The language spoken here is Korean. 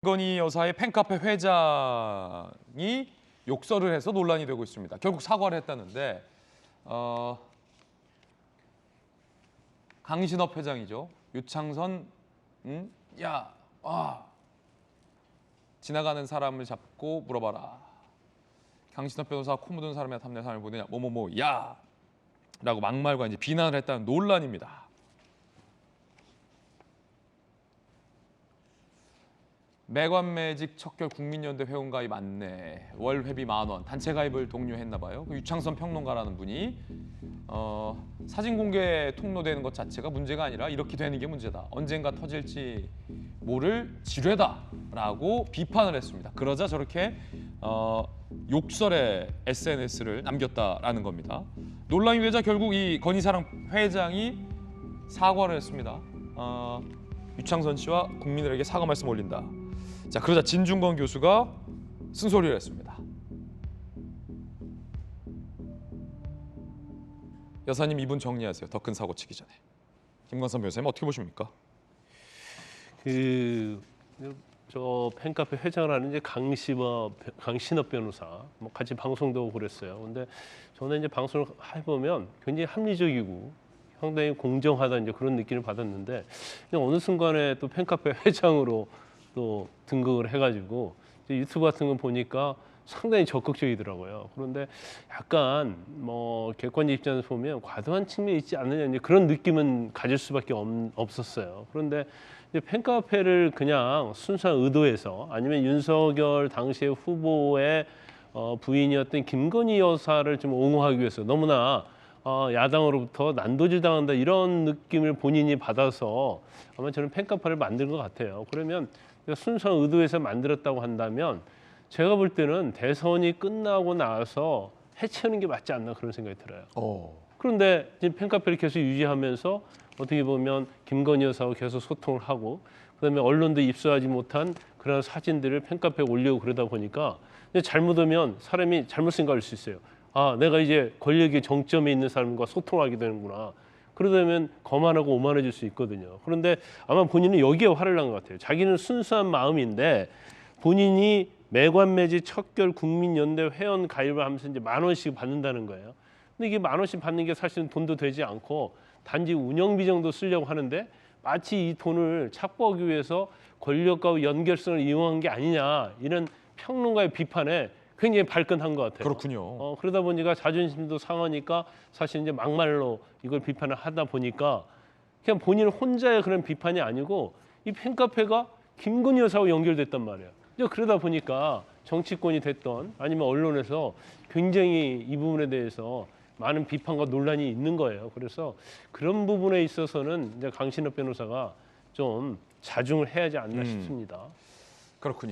김건희 여사의 팬카페 회장이 욕설을 해서 논란이 되고 있습니다. 결국 사과를 했다는데 강신업 회장이죠. 유창선 지나가는 사람을 잡고 물어봐라. 강신업 변호사가 코 묻은 사람이나 탐내 사람을 보느냐. 야 라고 막말과 이제 비난을 했다는 논란입니다. 매관매직 척결 국민연대 회원가입 안내, 월 회비 10,000원, 단체 가입을 독려했나 봐요. 유창선 평론가라는 분이 사진 공개 통로되는 것 자체가 문제가 아니라 이렇게 되는 게 문제다. 언젠가 터질지 모를 지뢰다라고 비판을 했습니다. 그러자 저렇게 욕설의 SNS를 남겼다라는 겁니다. 논란이 되자 결국 이 건희사랑 회장이 사과를 했습니다. 유창선 씨와 국민들에게 사과 말씀 올린다. 자, 그러자 진중권 교수가 쓴소리를 했습니다. 여사님 이분 정리하세요. 더 큰 사고 치기 전에. 김광선 변호사님 어떻게 보십니까? 저 팬카페 회장을 하는 이제 강신업 변호사 같이 방송도 하고 그랬어요. 근데 저는 이제 방송을 해보면 굉장히 합리적이고 상당히 공정하다 이제 그런 느낌을 받았는데 어느 순간에 또 팬카페 회장으로 또 등극을 해가지고 이제 유튜브 같은 거 보니까 상당히 적극적이더라고요. 그런데 약간 객관적 입장에서 보면 과도한 측면이 있지 않느냐 이제 그런 느낌은 가질 수밖에 없었어요. 그런데 이제 팬카페를 그냥 순수한 의도에서 아니면 윤석열 당시의 후보의 부인이었던 김건희 여사를 좀 옹호하기 위해서 너무나 야당으로부터 난도질당한다 이런 느낌을 본인이 받아서 아마 저는 팬카페를 만든 것 같아요. 그러면 순수한 의도에서 만들었다고 한다면 제가 볼 때는 대선이 끝나고 나서 해체하는 게 맞지 않나 그런 생각이 들어요. 그런데 지금 팬카페를 계속 유지하면서 어떻게 보면 김건희 여사하고 계속 소통을 하고 그다음에 언론도 입수하지 못한 그런 사진들을 팬카페에 올리고 그러다 보니까 잘못하면 사람이 잘못 생각할 수 있어요. 내가 이제 권력의 정점에 있는 사람과 소통하게 되는구나. 그러다면 거만하고 오만해질 수 있거든요. 그런데 아마 본인은 여기에 화를 난 것 같아요. 자기는 순수한 마음인데 본인이 매관매직 척결 국민연대 회원 가입을 하면서 이제 10,000원씩 받는다는 거예요. 근데 이게 10,000원씩 받는 게 사실은 돈도 되지 않고 단지 운영비 정도 쓰려고 하는데 마치 이 돈을 착보하기 위해서 권력과 연결성을 이용한 게 아니냐 이런 평론가의 비판에 굉장히 발끈한 것 같아요. 그렇군요. 그러다 보니까 자존심도 상하니까 사실 이제 막말로 이걸 비판을 하다 보니까 그냥 본인 혼자의 그런 비판이 아니고 이 팬카페가 김건희 여사하고 연결됐단 말이에요. 그러다 보니까 정치권이 됐던 아니면 언론에서 굉장히 이 부분에 대해서 많은 비판과 논란이 있는 거예요. 그래서 그런 부분에 있어서는 이제 강신업 변호사가 좀 자중을 해야 하지 않나 싶습니다. 그렇군요.